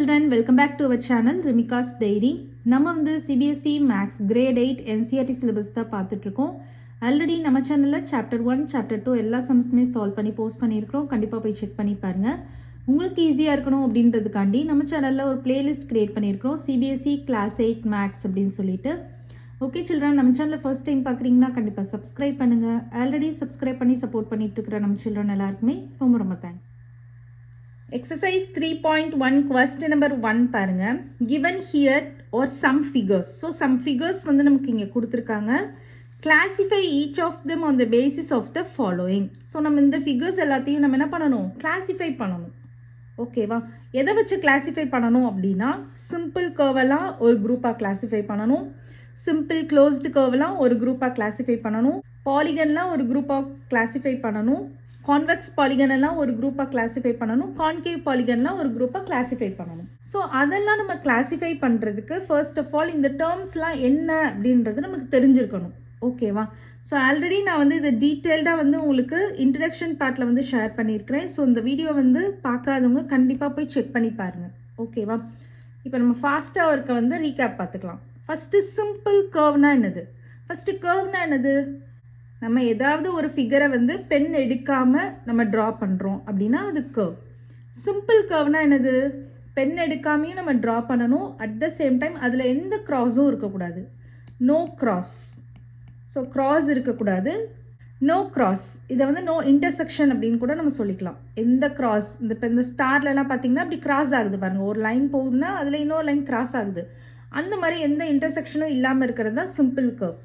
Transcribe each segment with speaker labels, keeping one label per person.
Speaker 1: children, welcome back to our channel Rimika's Diary. நம்ம வந்து CBSE Maths Grade 8 NCERT syllabus தான் பார்த்துட்டு இருக்கோம். ஆல்ரெடி நம்ம சேனல்ல Chapter 1, Chapter 2 எல்லா சம்ஸுமே சால்வ் பண்ணி போஸ்ட் பண்ணியிருக்கிறோம். கண்டிப்பாக போய் செக் பண்ணி பாருங்க. உங்களுக்கு ஈஸியாக இருக்கணும் அப்படின்றதுக்காண்டி நம்ம சேனலில் ஒரு பிளேலிஸ்ட் கிரியேட் பண்ணியிருக்கிறோம். CBSE Class 8 Maths அப்படின்னு சொல்லிட்டு. ஓகே சில்ட்ரன், நம்ம சேனலில் ஃபர்ஸ்ட் டைம் பார்க்குறீங்கன்னா கண்டிப்பாக சப்ஸ்கிரைப் பண்ணுங்கள். ஆல்ரெடி சப்ஸ்கிரைப் பண்ணி சப்போர்ட் பண்ணிட்டு இருக்கிற நம்ம சில்ட்ரன் எல்லாருக்குமே ரொம்ப ரொம்ப தேங்க்ஸ். Exercise 3.1 question number 1 பாருங்க. Given here or some figures. So some figures வந்து நமக்கு இங்க கொடுத்திருக்காங்க. Classify each of them on the basis of the following. So நம்ம இந்த figures எல்லாத்தையும் நம்ம என்ன பண்ணணும்? Classify பண்ணணும். ஓகேவா? எதை வச்சு classify பண்ணணும் அப்படின்னா simple curve எல்லாம் ஒரு குரூப்பா classify பண்ணணும். Simple closed curve எல்லாம் ஒரு குரூப்பா classify பண்ணணும். Polygonலாம் ஒரு குரூப்பா classify பண்ணணும். கான்வெக்ஸ் பாலிகன் எல்லாம் ஒரு குரூப்பாக கிளாஸிஃபை பண்ணணும். கான்கேவ் பாலிகன்லாம் ஒரு குரூப்பாக கிளாஸிஃபை பண்ணணும். ஸோ அதெல்லாம் நம்ம கிளாஸிஃபை பண்ணுறதுக்கு ஃபர்ஸ்ட் ஆஃப் ஆல் இந்த டேர்ம்ஸ்லாம் என்ன அப்படின்றது நமக்கு தெரிஞ்சிருக்கணும். ஓகேவா? ஸோ ஆல்ரெடி நான் வந்து இதை டீட்டெயில்டாக வந்து உங்களுக்கு இன்ட்ரடக்ஷன் பார்ட்டில் வந்து ஷேர் பண்ணியிருக்கிறேன். ஸோ இந்த வீடியோ வந்து பார்க்காதவங்க கண்டிப்பாக போய் செக் பண்ணி பாருங்கள். ஓகேவா? இப்போ நம்ம ஃபாஸ்ட்டாக இருக்க வந்து ரீகேப் பார்த்துக்கலாம். ஃபஸ்ட்டு சிம்பிள் கர்வ்னா என்னது? ஃபஸ்ட்டு கர்வ்னா என்னது? நம்ம ஏதாவது ஒரு ஃபிகரை வந்து பென் எடுக்காமல் நம்ம ட்ரா பண்ணுறோம் அப்படின்னா அது கர்வ். சிம்பிள் கர்வ்னா என்னது? பென் எடுக்காமையும் நம்ம ட்ரா பண்ணணும். அட் த சேம் டைம் அதில் எந்த க்ராஸும் இருக்கக்கூடாது. No cross. ஸோ கிராஸ் இருக்கக்கூடாது. No cross. இதை வந்து நோ இன்டர்செக்ஷன் அப்படின்னு கூட நம்ம சொல்லிக்கலாம். எந்த கிராஸ் இந்த ஸ்டார்லலாம் பார்த்தீங்கன்னா அப்படி கிராஸ் ஆகுது பாருங்கள். ஒரு லைன் போகுதுன்னா அதில் இன்னொரு லைன் கிராஸ் ஆகுது. அந்த மாதிரி எந்த இன்டர்செக்ஷனும் இல்லாமல் இருக்கிறது தான் simple curve.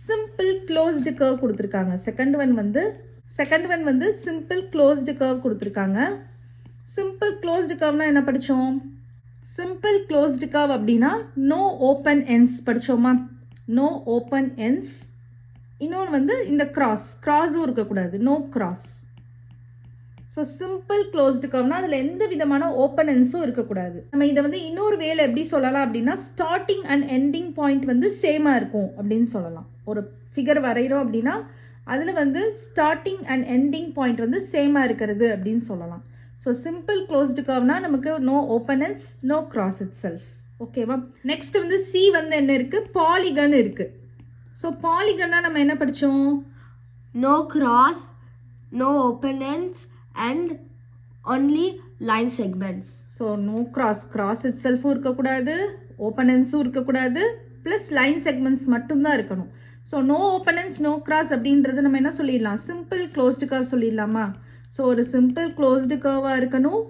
Speaker 1: Simple closed curve கொடுத்துருக்காங்க. செகண்ட் ஒன் வந்து சிம்பிள் க்ளோஸ்டு கர்வ் கொடுத்துருக்காங்க. சிம்பிள் க்ளோஸ்டு கர்வ்னா என்ன படித்தோம்? சிம்பிள் க்ளோஸ்டு கர்வ் அப்படின்னா நோ ஓப்பன் எண்ட்ஸ் படித்தோமா? No open ends. இன்னொன்று வந்து இந்த கிராஸும் இருக்கக்கூடாது. No cross. So simple closed கர்வ்னா அதில் எந்த விதமான ஓப்பன் எண்ட்ஸும் இருக்கக்கூடாது. நம்ம இதை வந்து இன்னொரு வேலை எப்படி சொல்லலாம் அப்படின்னா ஸ்டார்டிங் அண்ட் எண்டிங் பாயிண்ட் வந்து சேமாக இருக்கும் அப்படின்னு சொல்லலாம். ஒரு ஃபிகர் வரைகிறோம் அப்படின்னா அதில் வந்து ஸ்டார்டிங் அண்ட் எண்டிங் பாயிண்ட் வந்து சேமாக இருக்கிறது அப்படின்னு சொல்லலாம். ஸோ சிம்பிள் க்ளோஸ்டு கர்வ்னா நமக்கு no open ends, no cross itself. ஓகேவா? நெக்ஸ்ட் வந்து சி வந்து என்ன இருக்குது? பாலிகன் இருக்குது. ஸோ பாலிகன்னா நம்ம என்ன படித்தோம்?
Speaker 2: No cross, no open ends and only line segments.
Speaker 1: So no cross itself இருக்கக்கூடாது, open ends இருக்கக்கூடாது, plus line segments மட்டும்தான் இருக்கணும். So no open ends, no cross அப்படின்றது நம்ம என்ன சொல்லிடலாம்? Simple closed curve சொல்லிடலாமா? So ஒரு simple closed curve இருக்கணும்.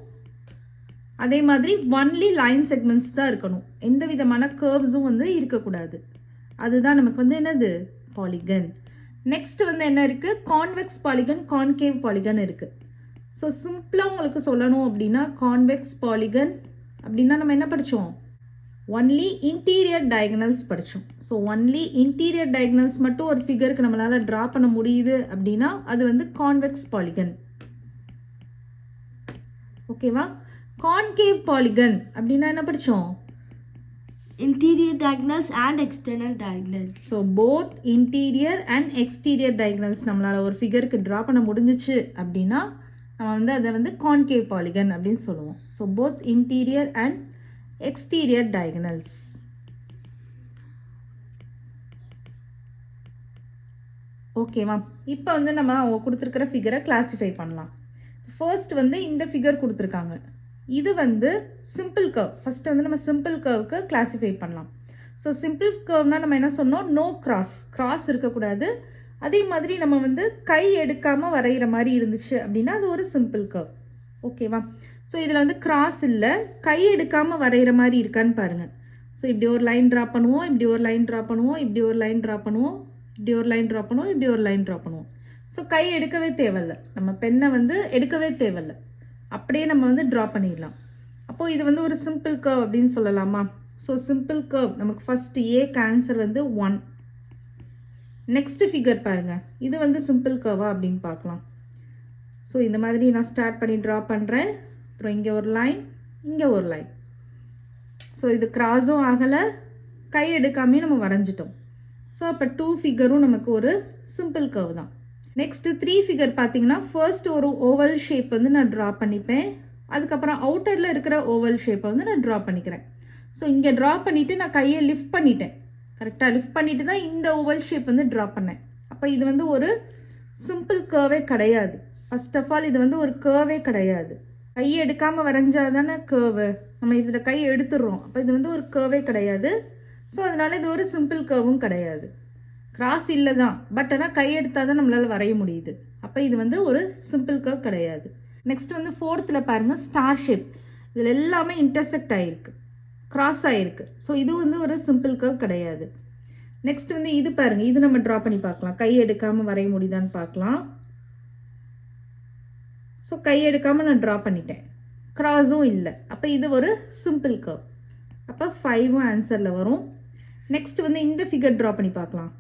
Speaker 1: அதே மாதிரி only line segments தான் இருக்கணும். எந்த விதமான curvesம் வந்து இருக்கக்கூடாது. அதுதான் நமக்கு வந்து என்னது? Polygon. நெக்ஸ்ட் வந்து என்ன இருக்கு? Convex polygon, concave polygon இருக்கு. ஸோ சிம்பிளாக உங்களுக்கு சொல்லணும் அப்படின்னா கான்வெக்ஸ் பாலிகன் அப்படின்னா நம்ம என்ன படித்தோம்? ஒன்லி இன்டீரியர் டயகனல்ஸ் படித்தோம். ஸோ ஒன்லி இன்டீரியர் டயகனல்ஸ் மட்டும் ஒரு ஃபிகருக்கு நம்மளால் ட்ரா பண்ண முடியுது அப்படின்னா அது வந்து கான்வெக்ஸ் பாலிகன். ஓகேவா? கான்கேவ் பாலிகன் அப்படின்னா என்ன படித்தோம்?
Speaker 2: Interior diagonals and external diagonals.
Speaker 1: So both interior and exterior diagonals நம்மளால் ஒரு ஃபிகருக்கு ட்ரா பண்ண முடிஞ்சிச்சு அப்படின்னா நம்ம வந்து அதை வந்து கான்கேவ் பாலிகன் அப்படின்னு சொல்லுவோம். So both interior and exterior diagonals. ஓகேவா? இப்போ வந்து நம்ம கொடுத்துருக்கிற ஃபிகரை கிளாஸிஃபை பண்ணலாம். ஃபர்ஸ்ட் வந்து இந்த ஃபிகர் கொடுத்துருக்காங்க. இது வந்து சிம்பிள் கர்வ். ஃபர்ஸ்ட் வந்து நம்ம சிம்பிள் கர்வுக்கு கிளாஸிஃபை பண்ணலாம். ஸோ சிம்பிள் கர்வ்னா நம்ம என்ன சொன்னோம்? நோ கிராஸ் இருக்கக்கூடாது. அதே மாதிரி நம்ம வந்து கை எடுக்காமல் வரைகிற மாதிரி இருந்துச்சு அப்படின்னா அது ஒரு சிம்பிள் கர்வ். ஓகேவா? ஸோ இதில் வந்து கிராஸ் இல்லை, கை எடுக்காமல் வரைகிற மாதிரி இருக்கான்னு பாருங்கள். ஸோ இப்படி ஒரு லைன் ட்ரா பண்ணுவோம், இப்படி ஒரு லைன் ட்ரா பண்ணுவோம், இப்படி ஒரு லைன் ட்ரா பண்ணுவோம், இப்படி ஒரு லைன் ட்ரா பண்ணுவோம், இப்படி ஒரு லைன் ட்ரா பண்ணுவோம். ஸோ கை எடுக்கவே தேவையில்லை, நம்ம பெண்ணை வந்து எடுக்கவே தேவையில்லை, அப்படியே நம்ம வந்து ட்ரா பண்ணிடலாம். அப்போது இது வந்து ஒரு சிம்பிள் கர்வ் அப்படின்னு சொல்லலாமா? ஸோ சிம்பிள் கர்வ் நமக்கு ஃபஸ்ட்டு ஏக்கு ஆன்சர் வந்து 1. நெக்ஸ்ட் ஃபிகர் பாருங்க. இது வந்து சிம்பிள் கர்வா அப்படின்னு பார்க்கலாம். ஸோ இந்த மாதிரி நான் ஸ்டார்ட் பண்ணி ட்ரா பண்ணுறேன். அப்புறம் இங்கே ஒரு லைன், இங்கே ஒரு லைன். ஸோ இது கிராஸும் ஆகலை, கை எடுக்காமே நம்ம வரைஞ்சிட்டோம். ஸோ அப்போ 2 ஃபிகரும் நமக்கு ஒரு சிம்பிள் கர்வ் தான். நெக்ஸ்ட்டு 3 ஃபிகர் பார்த்தீங்கன்னா ஃபர்ஸ்ட் ஒரு ஓவல் ஷேப் வந்து நான் ட்ரா பண்ணிப்பேன். அதுக்கப்புறம் அவுட்டரில் இருக்கிற ஓவல் ஷேப்பை வந்து நான் ட்ரா பண்ணிக்கிறேன். ஸோ இங்கே ட்ரா பண்ணிவிட்டு நான் கையை லிஃப்ட் பண்ணிட்டேன். கரெக்டாக லிஃப்ட் பண்ணிட்டு தான் இந்த ஓவல் ஷேப் வந்து ட்ரா பண்ணேன். அப்போ இது வந்து ஒரு சிம்பிள் கர்வே கிடையாது. ஃபர்ஸ்ட் ஆஃப் ஆல் இது வந்து ஒரு கர்வே கிடையாது. கையை எடுக்காமல் வரைஞ்சால் தானே கர்வு. நம்ம இதில் கையை எடுத்துடுறோம். அப்போ இது வந்து ஒரு கர்வே கிடையாது. ஸோ அதனால இது ஒரு சிம்பிள் கர்வும் கிடையாது. கிராஸ் இல்லை தான், பட் ஆனால் கை எடுத்தால் தான் நம்மளால் வரைய முடியுது. அப்போ இது வந்து ஒரு சிம்பிள் கர்வ் கிடையாது. நெக்ஸ்ட் வந்து ஃபோர்த்தில் பாருங்கள், ஸ்டார் ஷேப். இதில் எல்லாமே இன்டர்செக்ட் ஆகிருக்கு, கிராஸ் ஆகிருக்கு. ஸோ இது வந்து ஒரு சிம்பிள் கர்வ் கிடையாது. நெக்ஸ்ட் வந்து இது பாருங்கள், இது நம்ம ட்ரா பண்ணி பார்க்கலாம். கை எடுக்காமல் வரைய முடியுதான்னு பார்க்கலாம். ஸோ கை எடுக்காமல் நான் ட்ரா பண்ணிட்டேன், கிராஸும் இல்லை. அப்போ இது ஒரு சிம்பிள் கர்வ். அப்போ 5 ஆன்சரில் வரும். நெக்ஸ்ட் வந்து இந்த ஃபிகர் ட்ரா பண்ணி பார்க்கலாம்.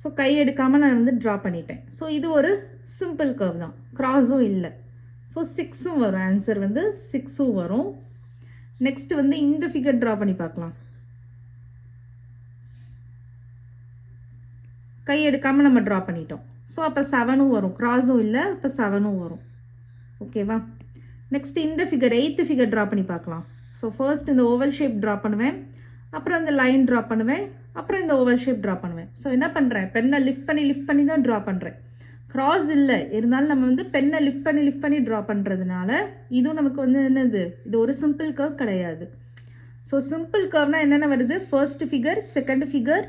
Speaker 1: ஸோ கை எடுக்காமல் நான் வந்து ட்ரா பண்ணிட்டேன். ஸோ இது ஒரு சிம்பிள் கர்வ் தான், கிராஸும் இல்லை. ஸோ 6ம் வரும், ஆன்சர் வந்து 6ம் வரும். நெக்ஸ்ட் வந்து இந்த ஃபிகர் ட்ரா பண்ணி பார்க்கலாம். கை எடுக்காமல் நம்ம ட்ரா பண்ணிட்டோம். ஸோ அப்போ 7ம் வரும், கிராஸும் இல்லை. அப்போ 7ம் வரும். ஓகேவா? நெக்ஸ்ட் இந்த ஃபிகர், 8th ஃபிகர் ட்ரா பண்ணி பார்க்கலாம். ஸோ ஃபர்ஸ்ட் இந்த ஓவல் ஷேப் ட்ரா பண்ணுவேன், அப்புறம் இந்த லைன் ட்ரா பண்ணுவேன், அப்புறம் இந்த ஓவல் ஷேப் ட்ரா பண்ணுவேன். ஸோ என்ன பண்ணுறேன், பெண்ணை லிஃப்ட் பண்ணி தான் ட்ரா பண்ணுறேன். கிராஸ் இல்லை, இருந்தாலும் நம்ம வந்து பெண்ணை லிஃப்ட் பண்ணி ட்ரா பண்ணுறதுனால இதுவும் நமக்கு வந்து என்னது, இது ஒரு சிம்பிள் கர்வ் கிடையாது. ஸோ சிம்பிள் கர்வ்னா என்னென்ன வருது, first figure, second figure,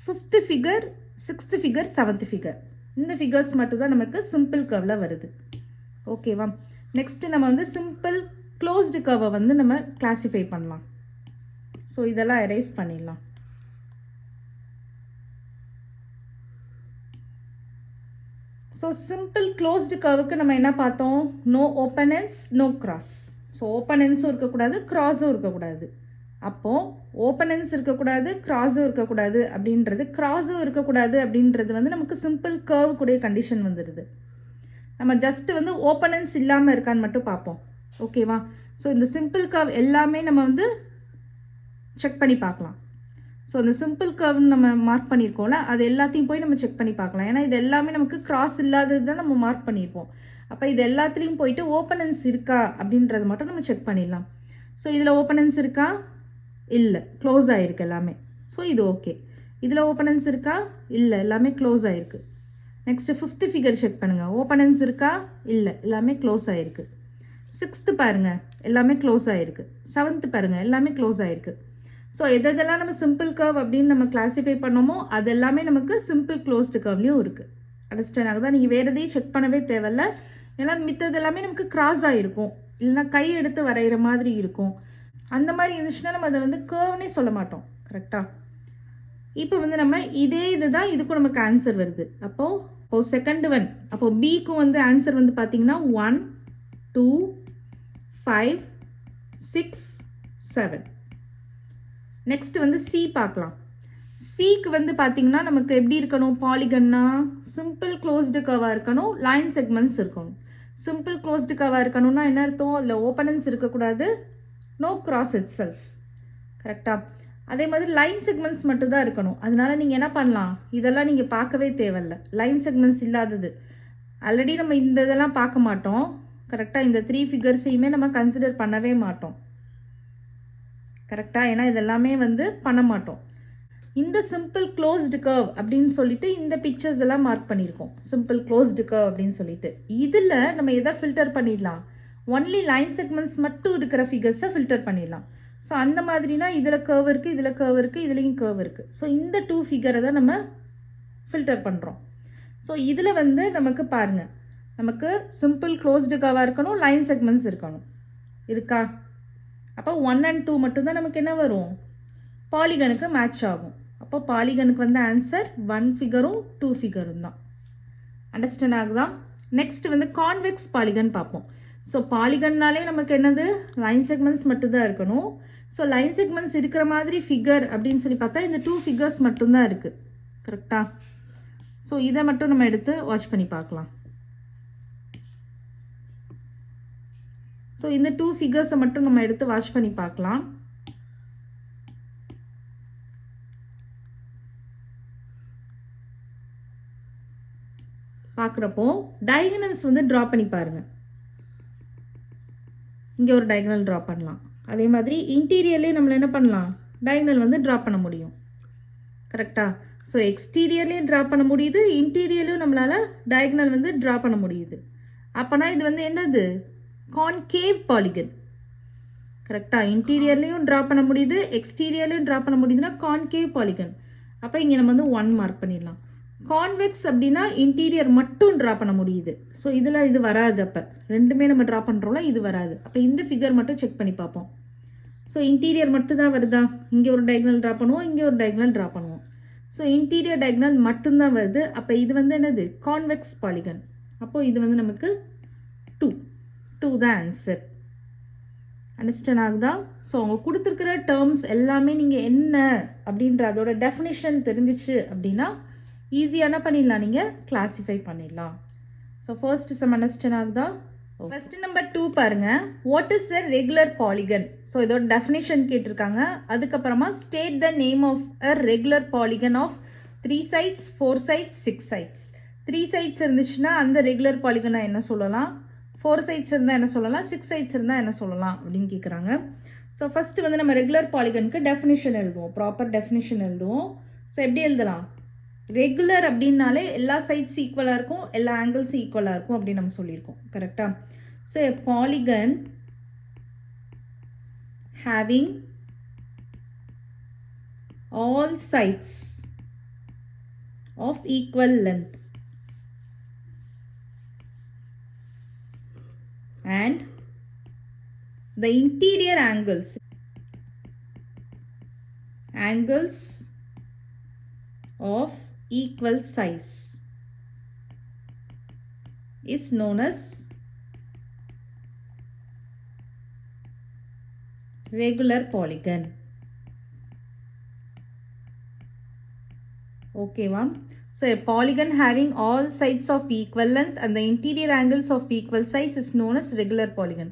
Speaker 1: 5th figure, 6th figure, 7th figure. இந்த ஃபிகர்ஸ் மட்டும் தான் நமக்கு சிம்பிள் கர்வில் வருது. ஓகேவா? நெக்ஸ்ட் நம்ம வந்து சிம்பிள் க்ளோஸ்டு கர்வை வந்து நம்ம கிளாஸிஃபை பண்ணலாம். ஸோ இதெல்லாம் எரேஸ் பண்ணிடலாம். ஸோ சிம்பிள் க்ளோஸ்டு கர்வுக்கு நம்ம என்ன பார்த்தோம், no open ends, no cross. So open எண்ட்ஸும் இருக்கக்கூடாது, கிராஸும் இருக்கக்கூடாது. அப்போது ஓப்பன் எண்ட்ஸ் இருக்கக்கூடாது, கிராஸும் இருக்கக்கூடாது அப்படின்றது, கிராஸும் இருக்கக்கூடாது அப்படின்றது வந்து நமக்கு சிம்பிள் கர்வ் கூடிய கண்டிஷன் வந்துடுது. நம்ம ஜஸ்ட் வந்து ஓப்பன் எண்ட்ஸ் இல்லாமல் இருக்கான்னு மட்டும் பார்ப்போம். ஓகேவா? ஸோ இந்த சிம்பிள் கர்வ் எல்லாமே நம்ம வந்து செக் பண்ணி பார்க்கலாம். ஸோ அந்த சிம்பிள் கர்வ்னு நம்ம மார்க் பண்ணியிருக்கோம்ல, அது எல்லாத்தையும் போய் நம்ம செக் பண்ணி பார்க்கலாம். ஏன்னா இது எல்லாமே நமக்கு கிராஸ் இல்லாதது தான் நம்ம மார்க் பண்ணியிருப்போம். அப்போ இது எல்லாத்துலேயும் போயிட்டு ஓப்பனன்ஸ் இருக்கா அப்படின்றது மட்டும் நம்ம செக் பண்ணிடலாம். ஸோ இதில் ஓப்பனன்ஸ் இருக்கா, இல்லை, க்ளோஸ் ஆகிருக்கு எல்லாமே. ஸோ இது ஓகே. இதில் ஓப்பனன்ஸ் இருக்கா, இல்லை, எல்லாமே க்ளோஸ் ஆகிருக்கு. நெக்ஸ்ட் 5th ஃபிகர் செக் பண்ணுங்கள், ஓப்பனன்ஸ் இருக்கா, இல்லை, எல்லாமே க்ளோஸ் ஆகிருக்கு. 6th பாருங்கள், எல்லாமே க்ளோஸ் ஆகிருக்கு. 7th பாருங்கள், எல்லாமே க்ளோஸ் ஆகிருக்கு. ஸோ எதெல்லாம் நம்ம சிம்பிள் கர்வ் அப்படின்னு நம்ம கிளாஸிஃபை பண்ணோமோ அது எல்லாமே நமக்கு சிம்பிள் க்ளோஸ்டு கர்வ்லையும் இருக்குது. அண்டர்ஸ்டாண்ட் ஆகுதா? நீங்கள் வேறு எதையும் செக் பண்ணவே தேவையில்ல. ஏன்னா மித்தது எல்லாமே நமக்கு கிராஸ் ஆகிருக்கும், இல்லைனா கை எடுத்து வரைகிற மாதிரி இருக்கும். அந்த மாதிரி இருந்துச்சுன்னா நம்ம அதை வந்து கர்வ்னே சொல்ல மாட்டோம். கரெக்டாக? இப்போ வந்து நம்ம இதே இதுதான் இதுக்கும் நமக்கு ஆன்சர் வருது. அப்போது செகண்ட் ஒன், அப்போது பிக்கும் வந்து ஆன்சர் வந்து பார்த்தீங்கன்னா 1 2 5 6 7. நெக்ஸ்ட் வந்து சி பார்க்கலாம். சிக்கு வந்து பார்த்தீங்கன்னா நமக்கு எப்படி இருக்கணும், பாலிகன்னா சிம்பிள் க்ளோஸ்டு கர்வாக இருக்கணும், லைன் செக்மெண்ட்ஸ் இருக்கணும். சிம்பிள் க்ளோஸ்டு கர்வாக இருக்கணும்னா என்ன அர்த்தம், அதில் ஓப்பனன்ஸ் இருக்கக்கூடாது, நோ கிராஸ் இட் செல்ஃப். கரெக்டாக? அதே மாதிரி லைன் செக்மெண்ட்ஸ் மட்டும் தான் இருக்கணும். அதனால நீங்கள் என்ன பண்ணலாம், இதெல்லாம் நீங்கள் பார்க்கவே தேவையில்ல. லைன் செக்மெண்ட்ஸ் இல்லாதது ஆல்ரெடி நம்ம இந்த இதெல்லாம் பார்க்க மாட்டோம். கரெக்டாக? இந்த 3 ஃபிகர்ஸையுமே நம்ம கன்சிடர் பண்ணவே மாட்டோம். கரெக்டாக? ஏன்னா இதெல்லாமே வந்து பண்ண மாட்டோம். இந்த சிம்பிள் க்ளோஸ்டு கர்வ் அப்படின்னு சொல்லிட்டு இந்த பிக்சர்ஸ் எல்லாம் மார்க் பண்ணியிருக்கோம், சிம்பிள் க்ளோஸ்டு கர்வ் அப்படின்னு சொல்லிட்டு. இதில் நம்ம எதை ஃபில்டர் பண்ணிடலாம், ஒன்லி லைன் செக்மெண்ட்ஸ் மட்டும் இருக்கிற ஃபிகர்ஸை ஃபில்டர் பண்ணிடலாம். ஸோ அந்த மாதிரினா இதில் கர்வ் இருக்குது, இதில் கர்வ் இருக்குது, இதுலேயும் கர்வ் இருக்குது. ஸோ இந்த 2 ஃபிகரை தான் நம்ம ஃபில்டர் பண்ணுறோம். ஸோ இதில் வந்து நமக்கு பாருங்கள், நமக்கு சிம்பிள் க்ளோஸ்டு கர்வாக இருக்கணும், லைன் செக்மெண்ட்ஸ் இருக்கணும். இருக்கா? அப்போ 1 and 2 மட்டும்தான் நமக்கு என்ன வரும், பாலிகனுக்கு மேட்ச் ஆகும். அப்போ பாலிகனுக்கு வந்து ஆன்சர் 1 ஃபிகரும் 2 ஃபிகரும் தான். அண்டர்ஸ்டாண்ட் ஆகுதா? நெக்ஸ்ட் வந்து கான்வெக்ஸ் பாலிகன் பார்ப்போம். ஸோ பாலிகன்னாலே நமக்கு என்னது, லைன் செக்மெண்ட்ஸ் மட்டும்தான் இருக்கணும். ஸோ லைன் செக்மெண்ட்ஸ் இருக்கிற மாதிரி ஃபிகர் அப்படின்னு சொல்லி பார்த்தா இந்த 2 ஃபிகர்ஸ் மட்டும்தான் இருக்குது. கரெக்டாக? ஸோ இதை மட்டும் நம்ம எடுத்து வாட்ச் பண்ணி பார்க்கலாம். ஸோ இந்த 2 ஃபிகர்ஸை மட்டும் நம்ம எடுத்து வாட்ச் பண்ணி பார்க்கலாம். பார்க்குறப்போ டயகனல்ஸ் வந்து ட்ரா பண்ணி பாருங்கள். இங்கே ஒரு டயகனல் ட்ரா பண்ணலாம். அதே மாதிரி இன்டீரியர்லேயும் நம்மள என்ன பண்ணலாம், டயகனல் வந்து ட்ரா பண்ண முடியும். கரெக்டாக? ஸோ எக்ஸ்டீரியர்லேயும் ட்ரா பண்ண முடியுது, இன்டீரியர்லையும் நம்மளால் டயகனல் வந்து ட்ரா பண்ண முடியுது. அப்போனா இது வந்து என்னது, கான்கேவ் பாலிகன். கரெக்டாக? இன்டீரியர்லேயும் ட்ரா பண்ண முடியுது, எக்ஸ்டீரியர்லையும் ட்ரா பண்ண முடியுதுன்னா கான்கேவ் பாலிகன். அப்போ இங்கே நம்ம வந்து 1 மார்க் பண்ணிடலாம். கான்வெக்ஸ் அப்படின்னா இன்டீரியர் மட்டும் ட்ரா பண்ண முடியுது. ஸோ இதில் இது வராது. அப்போ ரெண்டுமே நம்ம ட்ரா பண்ணுறோம்ல, இது வராது. அப்போ இந்த ஃபிகர் மட்டும் செக் பண்ணி பார்ப்போம். ஸோ இன்டீரியர் மட்டும் தான் வருதா, இங்கே ஒரு டயகனல் ட்ரா பண்ணுவோம், இங்கே ஒரு டயகனல் ட்ரா பண்ணுவோம். ஸோ இன்டீரியர் டயகனல் மட்டும்தான் வருது. அப்போ இது வந்து என்னது, கான்வெக்ஸ் பாலிகன். அப்போது இது வந்து நமக்கு 2 தான் ஆன்சர். அண்டர்ஸ்டாண்ட் ஆகுதா? ஸோ அவங்க கொடுத்துருக்கிற டேர்ம்ஸ் எல்லாமே நீங்கள் என்ன அப்படின்ற அதோட டெஃபினிஷன் தெரிஞ்சிச்சு அப்படின்னா ஈஸியாக என்ன பண்ணிடலாம், நீங்கள் கிளாஸிஃபை பண்ணிடலாம். ஸோ ஃபர்ஸ்ட் சம் அண்டர்ஸ்டாண்ட் ஆகுதா? ஃபர்ஸ்ட் நம்பர் 2 பாருங்க. What is a regular polygon? So இதோட டெஃபினிஷன் கேட்டிருக்காங்க. அதுக்கப்புறமா state the name of a regular polygon of 3 sides, 4 sides, 6 sides. 3 sides இருந்துச்சுன்னா அந்த ரெகுலர் பாலிகனை என்ன சொல்லலாம், 4 sides இருந்தால் என்ன சொல்லலாம், 6 sides இருந்தால் என்ன சொல்லலாம் அப்படின்னு கேட்குறாங்க. ஸோ ஃபர்ஸ்ட் வந்து நம்ம ரெகுலர் பாலிகனுக்கு டெஃபினிஷன் எழுதுவோம், ப்ராப்பர் டெஃபினிஷன் எழுதுவோம். ஸோ எப்படி எழுதலாம், ரெகுலர் அப்படின்னாலே எல்லா சைட்ஸ் ஈக்குவலாக இருக்கும், எல்லா ஆங்கிள்ஸும் ஈக்குவலாக இருக்கும் அப்படின்னு நம்ம சொல்லியிருக்கோம். கரெக்டாக? So a polygon having all sides of equal length and the interior angles of equal size is known as regular polygon. Okay va? So a polygon having all sides of equal length and the interior angles of equal size is known as regular polygon.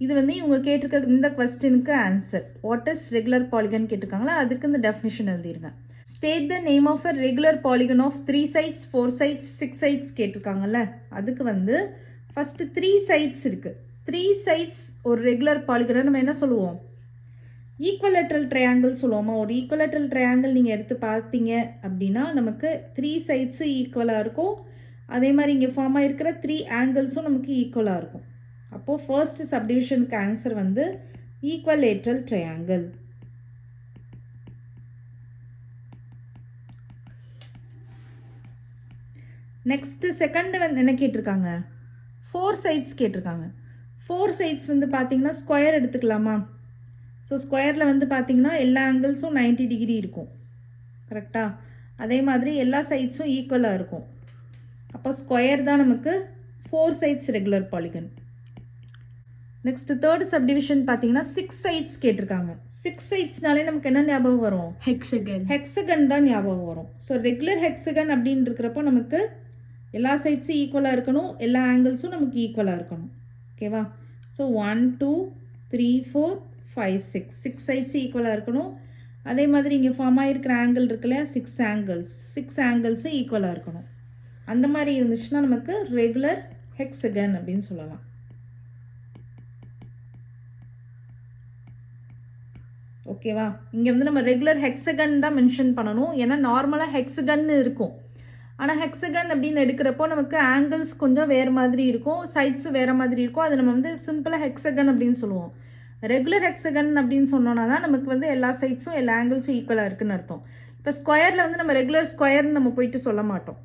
Speaker 1: இது வந்து இவங்க கேட்டிருக்க இந்த கொஸ்டினுக்கு answer. What is regular polygon கேட்டிருக்காங்களா, அதுக்கு இந்த definition எழுதிருங்க. State the name of a regular polygon of 3 sides, 4 sides, 6 sides கேட்டிருக்காங்கல்ல, அதுக்கு வந்து ஃபர்ஸ்ட் 3 sides இருக்கு. 3 sides ஒரு ரெகுலர் பாலிகனை நம்ம என்ன சொல்லுவோம், ஈக்குவலேட்ரல் ட்ரையாங்கிள் சொல்லுவோமா. ஒரு ஈக்குவலேட்ரல் ட்ரையாங்கிள் நீங்கள் எடுத்து பார்த்தீங்க அப்படின்னா நமக்கு 3 சைட்ஸும் ஈக்குவலாக இருக்கும், அதே மாதிரி இங்கே ஃபார்ம் ஆகிருக்கிற 3 ஆங்கிள்ஸும் நமக்கு ஈக்குவலாக இருக்கும். அப்போது ஃபர்ஸ்ட் சப்டிவிஷனுக்கு ஆன்சர் வந்து ஈக்குவலேட்ரல் ட்ரையாங்கிள். நெக்ஸ்ட் செகண்ட் வந்து என்ன கேட்டிருக்காங்க, 4 sides கேட்டிருக்காங்க. 4 sides வந்து பார்த்தீங்கன்னா ஸ்கொயர் எடுத்துக்கலாமா. ஸோ ஸ்கொயரில் வந்து பார்த்தீங்கன்னா எல்லா ஆங்கிள்ஸும் 90 டிகிரி இருக்கும். கரெக்டாக? அதே மாதிரி எல்லா சைட்ஸும் ஈக்குவலாக இருக்கும். அப்போ ஸ்கொயர் தான் நமக்கு 4 sides regular polygon. Next third subdivision பார்த்தீங்கன்னா 6 sides கேட்டிருக்காங்க. 6 sidesனாலே நமக்கு என்ன ஞாபகம் வரும், ஹெக்ஸகன் தான் ஞாபகம் வரும். ஸோ ரெகுலர் ஹெக்ஸகன் அப்படின்னு இருக்கிறப்போ நமக்கு எல்லா சைட்ஸும் ஈக்குவலாக இருக்கணும், எல்லா ஆங்கிள்ஸும் நமக்கு ஈக்குவலாக இருக்கணும். ஓகேவா? ஸோ 1 2 3 4 5 6 சைட்ஸ் ஈக்குவலாக இருக்கணும். அதே மாதிரி இங்கே ஃபார்ம் ஆகிருக்கிற ஆங்கிள் இருக்குல்ல, 6 ஆங்கிள்ஸும் ஈக்குவலாக இருக்கணும். அந்த மாதிரி இருந்துச்சுன்னா நமக்கு ரெகுலர் ஹெக்ஸகன் அப்படின்னு சொல்லலாம். ஓகேவா? இங்கே வந்து நம்ம ரெகுலர் ஹெக்ஸகன் தான் மென்ஷன் பண்ணணும், ஏன்னா நார்மலாக ஹெக்ஸகன் இருக்கும். ஆனால் ஹெக்ஸகன் அப்படின்னு எடுக்கிறப்போ நமக்கு ஆங்கிள்ஸ் கொஞ்சம் வேறு மாதிரி இருக்கும், சைட்ஸும் வேறு மாதிரி இருக்கும். அது நம்ம வந்து சிம்பிளாக ஹெக்ஸகன் அப்படின்னு சொல்லுவோம். ரெகுலர் ஹெக்ஸகன் அப்படின்னு சொன்னோன்னா தான் நமக்கு வந்து எல்லா சைட்ஸும் எல்லா ஆங்கிள்ஸும் ஈக்குவலாக இருக்குன்னு அர்த்தம். இப்போ ஸ்கொயரில் வந்து நம்ம ரெகுலர் ஸ்கொயர்னு நம்ம போயிட்டு சொல்ல மாட்டோம்.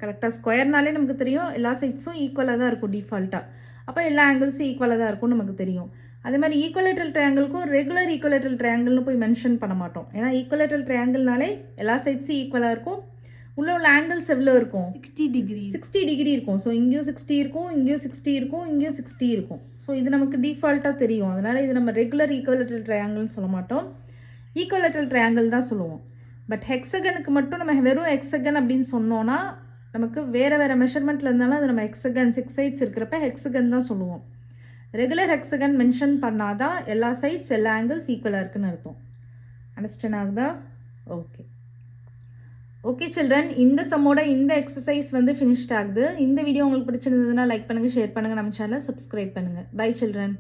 Speaker 1: கரெக்டாக? ஸ்கொயர்னாலே நமக்கு தெரியும் எல்லா சைட்ஸும் ஈக்குவலாக தான் இருக்கும் டிஃபால்ட்டாக. அப்போ எல்லா ஆங்கிள்ஸும் ஈக்குவலாக தான் இருக்கும்னு நமக்கு தெரியும். அதே மாதிரி ஈக்குவலேட்ரல் ட்ரையாங்கிளுக்கும் ரெகுலர் ஈக்குவலேட்ரல் ட்ரையாங்கிள்னு போய் மென்ஷன் பண்ண மாட்டோம். ஏன்னா ஈக்குவலேட்ரல் ட்ரையாங்கிள்னாலே எல்லா சைட்ஸும் ஈக்குவலாக இருக்கும். உள்ள ஆங்கிள்ஸ் எவ்வளோ இருக்கும், 60 டிகிரி இருக்கும். ஸோ இங்கேயும் 60 இருக்கும், இங்கேயும் 60 இருக்கும், இங்கேயும் 60 இருக்கும். ஸோ இது நமக்கு டிஃபால்ட்டாக தெரியும். அதனால் இது நம்ம ரெகுலர் ஈக்குவலேட்ரல் ட்ரையாங்கிள்னு சொல்ல மாட்டோம், ஈக்குவலேட்ரல் ட்ரையாங்கிள் தான் சொல்லுவோம். பட் ஹெக்ஸகனுக்கு மட்டும் நம்ம வெறும் ஹெக்ஸகன் அப்படின்னு சொன்னோன்னா நமக்கு வேறு மெஷர்மெண்ட்டில் இருந்தாலும் அது நம்ம ஹெக்ஸகன் 6 sides இருக்கிறப்ப ஹெக்ஸகன் தான் சொல்லுவோம். ரெகுலர் ஹெக்ஸகன் மென்ஷன் பண்ணாதான் எல்லா சைட்ஸ் எல்லா ஆங்கிள்ஸ் ஈக்குவலாக இருக்குன்னு அர்த்தம். அண்டர்ஸ்டாண்ட் ஆகுதா? ஓகே. ஓகே சில்ட்ரன், இந்த சம்மோட இந்த எக்ஸசைஸ் வந்து ஃபினிஷ்ட் ஆகுது. இந்த வீடியோ உங்களுக்கு பிடிச்சிருந்ததுன்னா லைக் பண்ணுங்கள், ஷேர் பண்ணுங்கள், நம்ம சேனலை சப்ஸ்கிரைப் பண்ணுங்கள். Bye children.